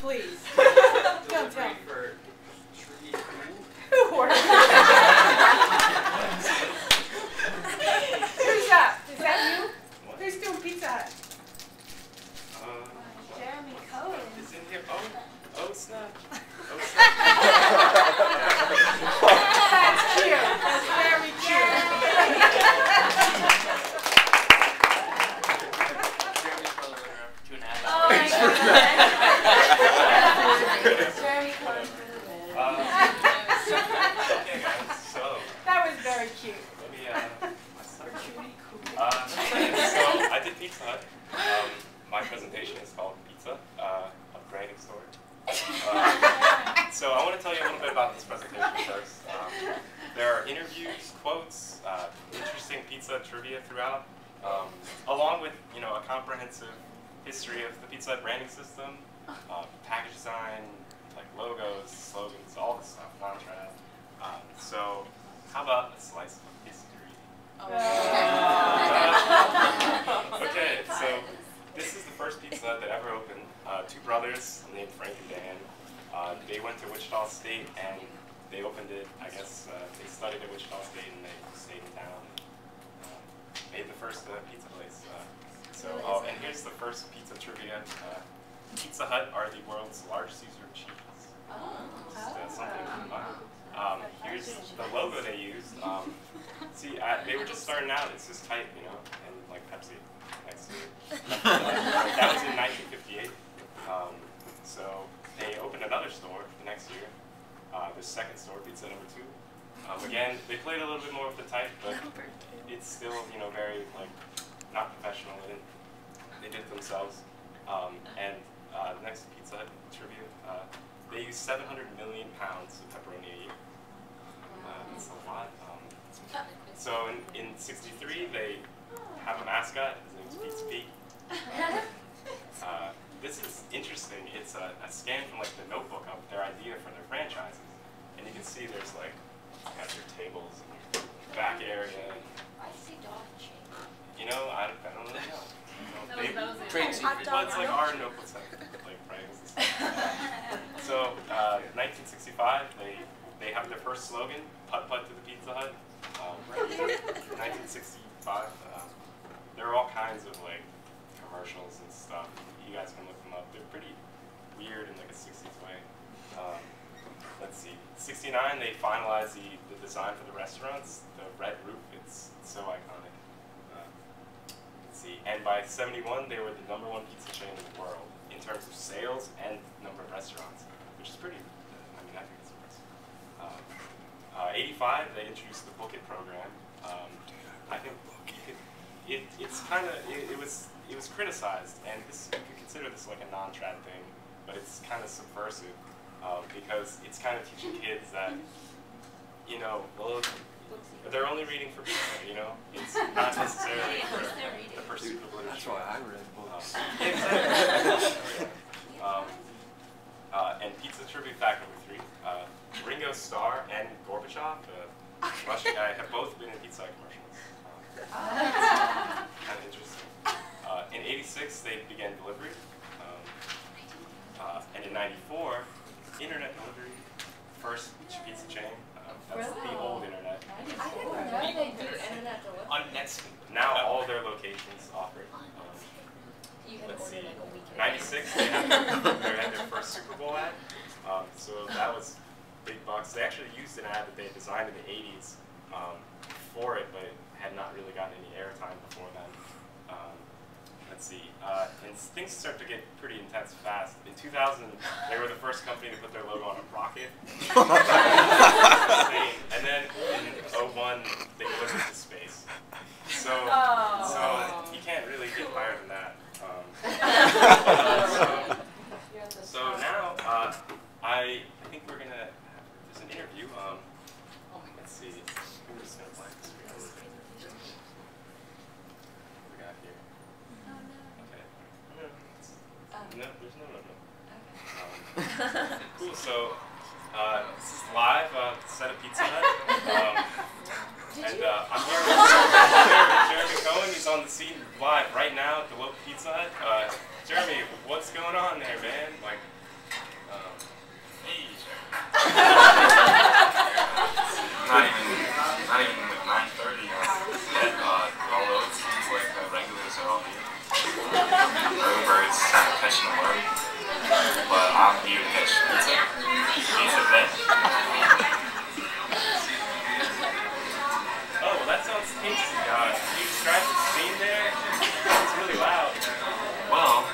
please. Don't tell me. For Tree Who ordered it? Who's up? Is that you? What? Who's doing Pizza Hut? Jeremy Cohen. Is in here. Oh snap. Oh snap. That's cute. That's very cute. Jeremy's probably been around for 2.5 hours. Oh my God. Jeremy Cohen for the win. Okay guys, so That was very cute. let me Or Trudy Cool. so I did Pizza Hut. My presentation is called Pizza, a branding story. So I want to tell you a little bit about this presentation first. There are interviews, quotes, interesting pizza trivia throughout, along with a comprehensive history of the Pizza Hut branding system, package design, like logos, slogans, all this stuff, non-trad. So how about a slice of history? Okay, so this is the first Pizza Hut that ever opened. Two brothers named Frank and Dan. They went to Wichita State and they opened it. I guess they studied at Wichita State and they stayed in town. Made the first pizza place. And here's the first pizza trivia. Pizza Hut are the world's largest user of cheese. Just, something to mind. Here's the logo they used. See, they were just starting out. It's just tight, and like Pepsi next to it. That was in 1958. So they opened another store the next year. The second store, Pizza number 2. Again, they played a little bit more of the type, but it's still, very not professional. They did it themselves. Next Pizza Hut trivia, they use 700 million pounds of pepperoni a year. That's a lot. So in '63, they have a mascot. His name's Pizza Pete. This is interesting. It's a scan from the Notebook of their idea for their franchises, and you can see there's got your tables and your back area. I see dog shape. I don't really know. Trade secret. Well, it's like our notebooks have frames and stuff. So 1965, they have their first slogan, "Putt Putt to the Pizza Hut." 1965, there are all kinds of commercials and stuff. You guys can look them up. They're pretty weird in a 60s way. Let's see. 69, they finalized the design for the restaurants. The red roof, it's so iconic. Let's see. And by 71, they were the #1 pizza chain in the world in terms of sales and number of restaurants, which is pretty. I think it's impressive. 85, they introduced the Book It program. I think it was criticized, and you could consider this like a non-trad thing, but it's kind of subversive because it's kind of teaching kids that, well, they're only reading for pizza, It's not necessarily for the pursuit of literature. That's why I read books. Exactly. And pizza trivia fact number 3, Ringo Starr and Gorbachev, the Russian guy, have both been in Pizza Hut commercials. Kind of interesting. In 86, they began delivery. And in 94, internet delivery, first pizza chain. That's the old internet. I didn't know they do internet delivery. On Netscape. Now all their locations offer it. You can Let's order see. like a week. 96, they had their first Super Bowl ad. So that was big bucks. They actually used an ad that they designed in the 80s for it, but it had not really gotten any airtime before then. Let's see. And things start to get pretty intense fast. In 2000, they were the first company to put their logo on a rocket. And then in 01, they delivered to space. So you can't really get higher than that. So now, I think we're gonna have, there's an interview. Let's see. I'm just gonna blank the screen. What we got here? Okay. No, there's no. Cool. So this is live set of Pizza Hut. I'm here with Jeremy Cohen. He's on the scene live right now at the local Pizza Hut. Jeremy, what's going on there, man? not even like 9:30 yet. All those like regulars are all here. Early birds kind of catching the work, but I'm here to catch pizza. Pizza today. Oh, well, that sounds tasty. Can you describe the scene there? It's really loud. Well,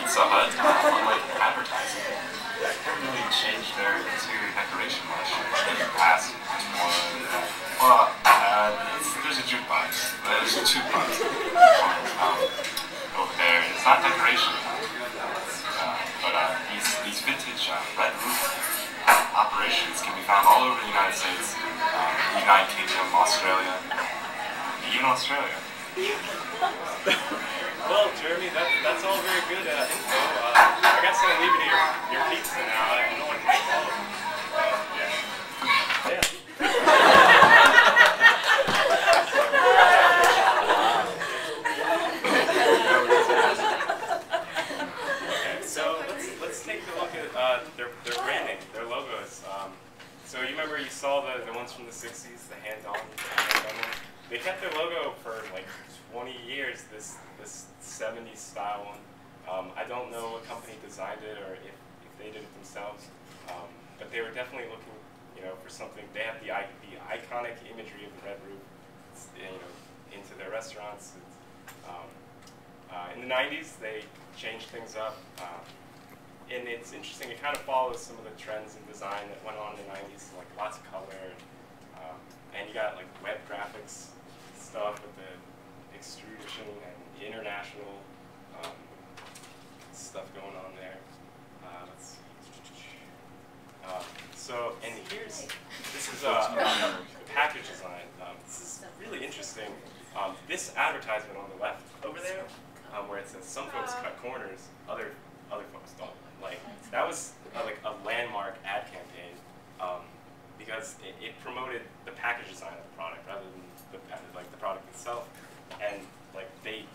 Pizza Hut, unlike advertising, haven't really changed their interior decoration much in the past one. Well, there's a jukebox. There's a jukebox over there. It's not decoration, but these vintage red roof operations can be found all over the United States, the United Kingdom, Australia, even Australia. Well, Jeremy, that's all very good info. I guess I'll leave it to your pizza now. I don't want to take all of them. Yeah. Okay, so let's take a look at their branding, their logos. So you remember you saw the ones from the 60s, the hand-on ones? They kept their logo for like 20 years, this 70s style one. I don't know what company designed it or if they did it themselves, but they were definitely looking, for something. They have the iconic imagery of the red roof, into their restaurants. In the 90s, they changed things up, and it's interesting. It kind of follows some of the trends in design that went on in the 90s, like lots of color, and you got like web graphics stuff with the extrusion and the international stuff going on there. Let's see. And this is the package design. This is really interesting. This advertisement on the left over there, where it says some folks cut corners, other folks don't. Like that was like a landmark ad campaign because it promoted the package design of the product rather than the product itself, and like they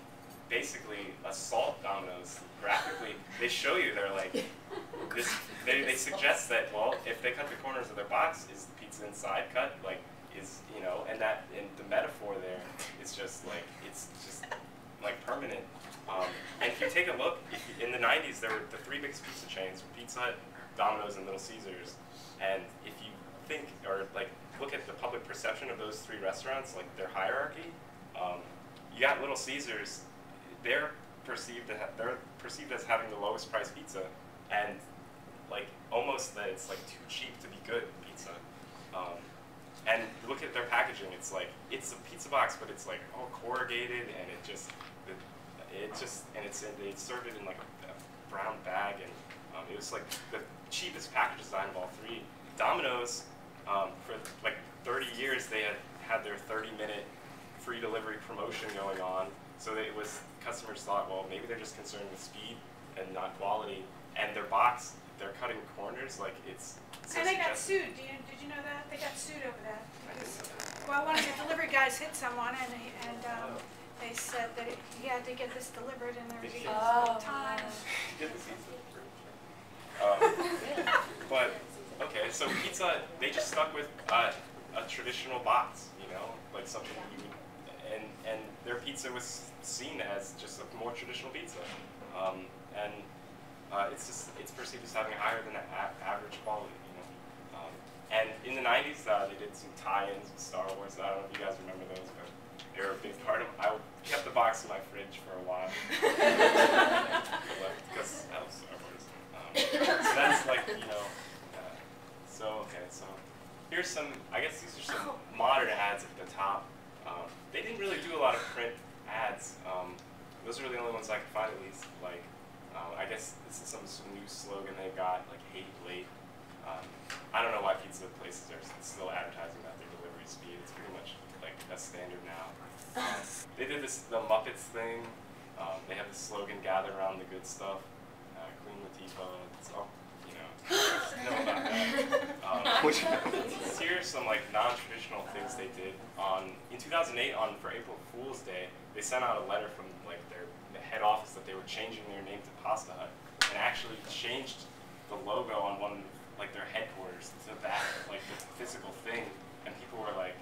basically assault Domino's graphically. They show you they're like this. They suggest that, well, if they cut the corners of their box, is the pizza inside cut? Like and the metaphor there is just like it's just like permanent. And if you take a look, in the 90s there were the three biggest pizza chains: Pizza Hut, Domino's, and Little Caesars. And if you think or like look at the public perception of those three restaurants, like their hierarchy, you got Little Caesars. They're perceived as having the lowest priced pizza, and like almost that it's like too cheap to be good pizza. And look at their packaging. It's like it's a pizza box, but it's like all corrugated, and they served it in like a brown bag, and it was like the cheapest package design of all three. Domino's, for like 30 years, they had their 30-minute free delivery promotion going on. So customers thought, well, maybe they're just concerned with speed and not quality. And their box, they're cutting corners like it's. So and they got sued. Did you know that? They got sued over that. Well, one of the delivery guys hit someone, and they said that he had to get this delivered, and there was time. Get the seats but okay, so Pizza, they just stuck with a traditional box, like something you would, and their pizza was seen as just a more traditional pizza, and it's perceived as having higher than average quality, and in the 90s, they did some tie-ins with Star Wars. I don't know if you guys remember those, but they were a big part of. I kept the box in my fridge for a while because I love Star Wars. So that's like so here's some. I guess these are some modern ads at the top. They didn't really do a lot of print ads. Those are the only ones I could find, at least. Like, I guess this is some new slogan they've got, like "Hate Late." I don't know why pizza places are still advertising about their delivery speed. It's pretty much like a standard now. They did the Muppets thing. They have the slogan "Gather around the good stuff." Queen Latifah. It's all, know about that. Here's some like non-traditional things they did. In 2008, for April Fool's Day, they sent out a letter from like the head office that they were changing their name to Pasta Hut, and actually changed the logo on one like their headquarters to that, like the physical thing, and people were like,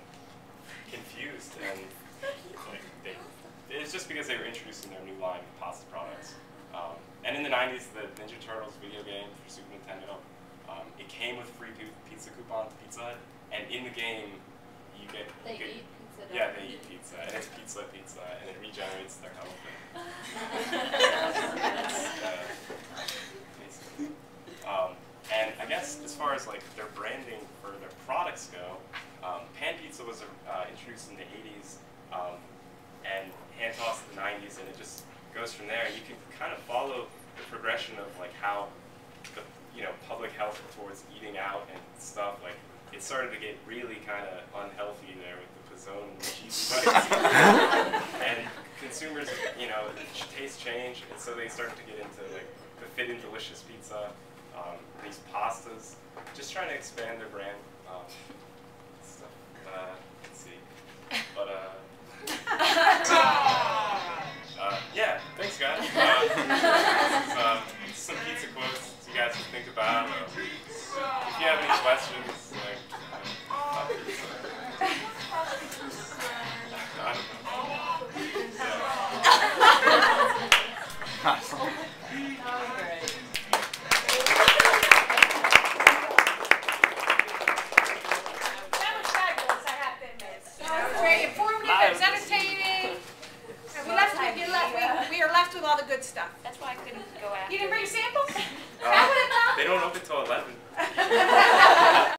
line of pasta products. And in the 90s, the Ninja Turtles video game for Super Nintendo, it came with free pizza coupons at Pizza Hut, and in the game, you get... They eat pizza. Yeah, they eat pizza, and it's pizza, and it regenerates their health. And I guess as far as like their branding for their products go, Pan Pizza was introduced in the 80s, and hand tossed in the 90s, and it just goes from there. You can kind of follow the progression of like how the public health towards eating out and stuff, like it started to get really kind of unhealthy there with the Pizzone and the cheesy bites. And consumers, taste change, and so they started to get into like the Fit and Delicious pizza, these pastas, just trying to expand their brand. Stuff. Let's see. But yeah, thanks guys. Some pizza quotes you guys can think about. If you have any questions, like about pizza. I don't know. With all the good stuff. That's why I couldn't go after. You didn't bring samples? They don't open till 11.